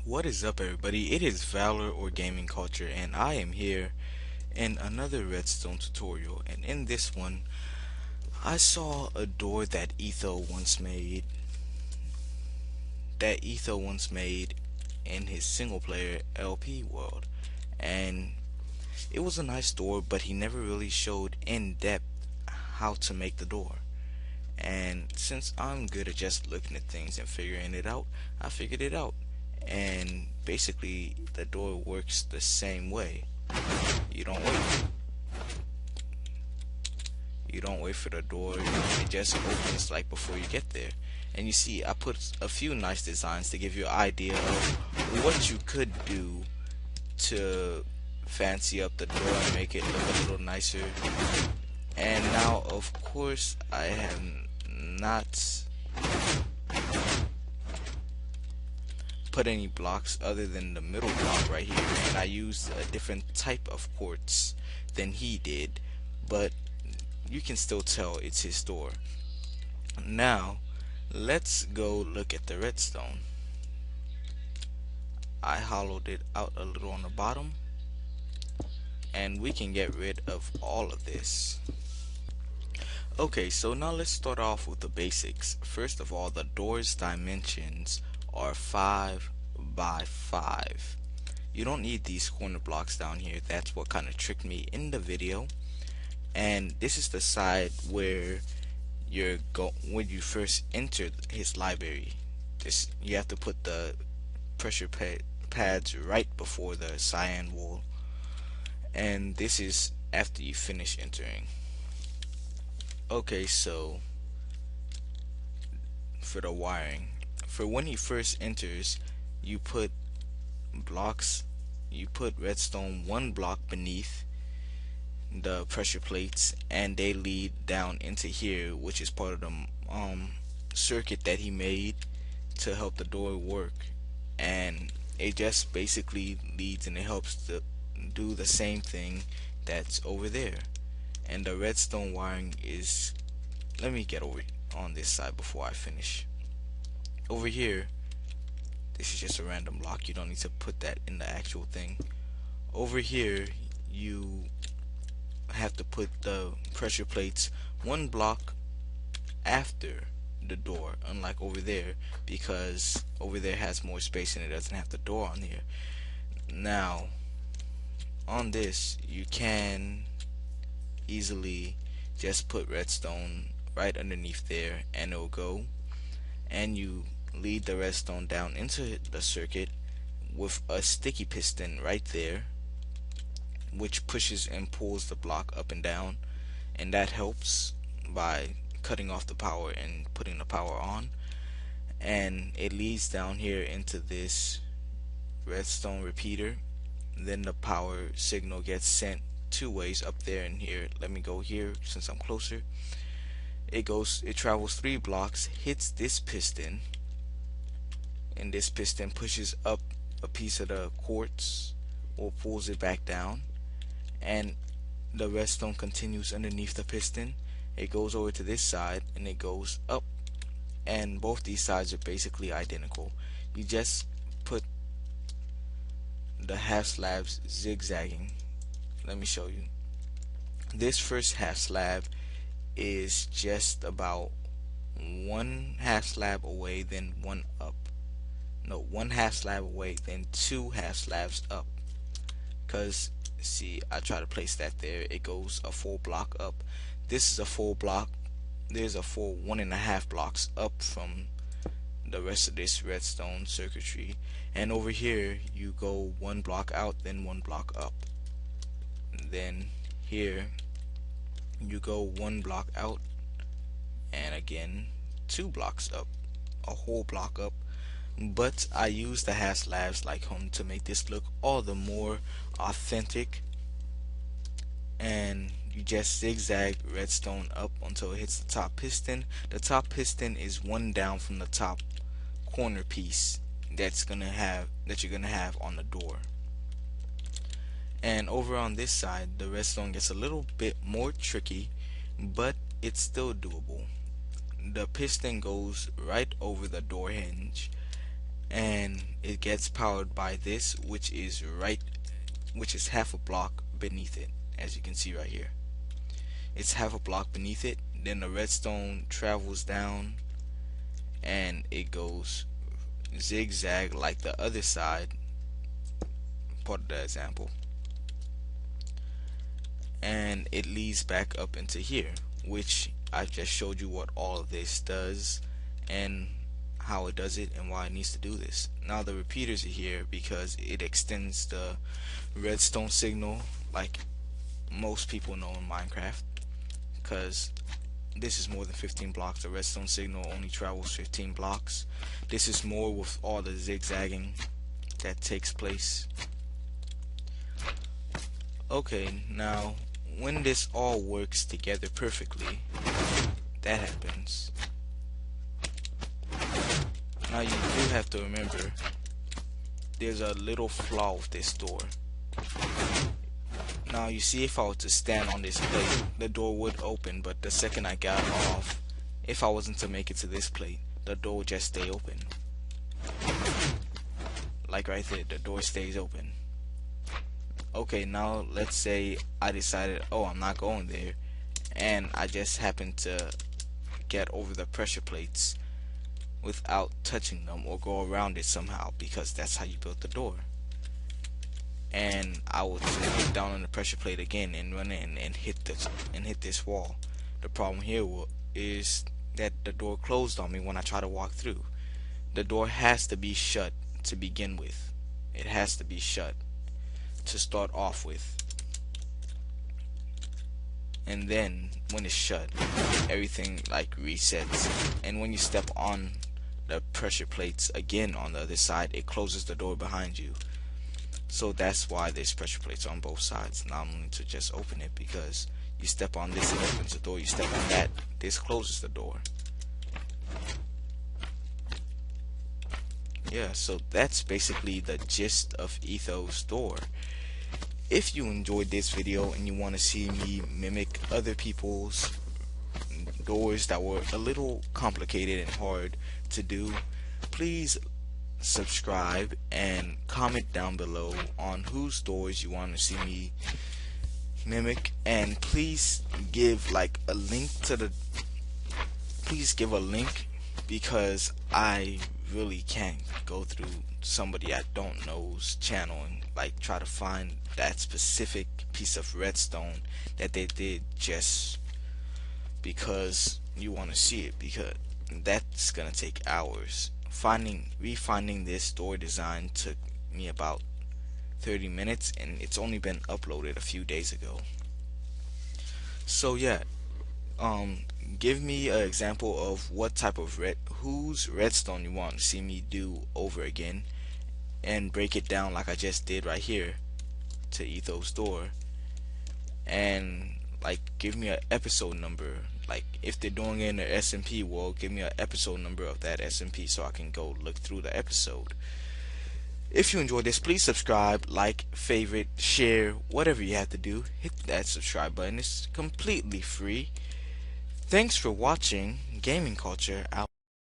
What is up, everybody? It is Valor or Gaming Culture, and I am here in another Redstone tutorial. And in this one, I saw a door that Etho once made in his single player LP world. And it was a nice door, but he never really showed in depth how to make the door. And since I'm good at just looking at things and figuring it out, I figured it out. And basically, the door works the same way. You don't wait. You don't wait for the door. It just opens like before you get there. And you see, I put a few nice designs to give you an idea of what you could do to fancy up the door and make it look a little nicer. And now, of course, I have not put any blocks other than the middle block right here, and I used a different type of quartz than he did, but you can still tell it's his door. Now let's go look at the redstone. I hollowed it out a little on the bottom, and we can get rid of all of this. Okay, so now let's start off with the basics. First of all, the door's dimensions are 5 by 5. You don't need these corner blocks down here. That's what kind of tricked me in the video. And this is the side where when you first enter his library. You have to put the pressure pads right before the cyan wall. And this is after you finish entering. Okay, so for the wiring, for when he first enters, you put redstone one block beneath the pressure plates, and they lead down into here, which is part of the circuit that he made to help the door work. And it just basically leads and it helps to do the same thing that's over there. And the redstone wiring is, let me get over on this side before I finish. Over here, this is just a random block. You don't need to put that in the actual thing. Over here, you have to put the pressure plates one block after the door, unlike over there, because over there has more space and it doesn't have the door on here. Now, on this, you can easily just put redstone right underneath there and it'll go, and you lead the redstone down into the circuit with a sticky piston right there, which pushes and pulls the block up and down, and that helps by cutting off the power and putting the power on. And it leads down here into this redstone repeater. Then the power signal gets sent two ways, up there and here. Let me go here since I'm closer. It travels 3 blocks, hits this piston, and this piston pushes up a piece of the quartz or pulls it back down, and the redstone continues underneath the piston. It goes over to this side and it goes up, and both these sides are basically identical. You just put the half slabs zigzagging. Let me show you. This first half slab is just about one half slab away, then one up. No, one half slab away, then 2 half slabs up. Cause see, I try to place that there. It goes a full block up. This is a full block. There's a full 1.5 blocks up from the rest of this redstone circuitry. And over here, you go 1 block out, then 1 block up. And then here, you go 1 block out, and again 2 blocks up, a whole block up. But I use the half slabs like home to make this look all the more authentic. And you just zigzag redstone up until it hits the top piston. The top piston is 1 down from the top corner piece that you're gonna have on the door. And over on this side, the redstone gets a little bit more tricky, but it's still doable. The piston goes right over the door hinge, and it gets powered by this, which is half a block beneath it, as you can see right here. It's half a block beneath it. Then the redstone travels down and it goes zigzag like the other side, part of the example, and it leads back up into here, which I just showed you what all of this does and how it does it and why it needs to do this. Now the repeaters are here because it extends the redstone signal, like most people know in Minecraft, because this is more than 15 blocks. The redstone signal only travels 15 blocks. This is more with all the zigzagging that takes place. Okay, now when this all works together perfectly, that happens. Now you do have to remember there's a little flaw with this door. Now you see, if I were to stand on this plate, the door would open, but the second I got off, if I wasn't to make it to this plate, the door would just stay open. Like right there, the door stays open. Okay, now let's say I decided, oh, I'm not going there, and I just happened to get over the pressure plates without touching them, or go around it somehow, because that's how you built the door. And I would get down on the pressure plate again and run in and hit this wall. The problem here is that the door closed on me when I try to walk through. The door has to be shut to begin with. It has to be shut to start off with. And then when it's shut, everything like resets. And when you step on the pressure plates again on the other side, it closes the door behind you. So that's why there's pressure plates on both sides. Now I'm going to just open it, because you step on this, it opens the door. You step on that, this closes the door. Yeah, so that's basically the gist of Etho's door. If you enjoyed this video and you want to see me mimic other people's doors that were a little complicated and hard to do, please subscribe and comment down below on whose doors you want to see me mimic, and please give like a link to the because I really can't go through somebody I don't know's channel and like try to find that specific piece of redstone that they did just because you want to see it, because that's gonna take hours. Refinding this door design took me about 30 minutes, and it's only been uploaded a few days ago. So yeah, give me an example of what type of whose redstone you want to see me do over again, and break it down like I just did right here to Etho's door, and like give me an episode number. Like if they're doing it in the SMP world, give me an episode number of that SMP so I can go look through the episode. If you enjoyed this, please subscribe, like, favorite, share, whatever you have to do. Hit that subscribe button. It's completely free. Thanks for watching. Gaming Culture out.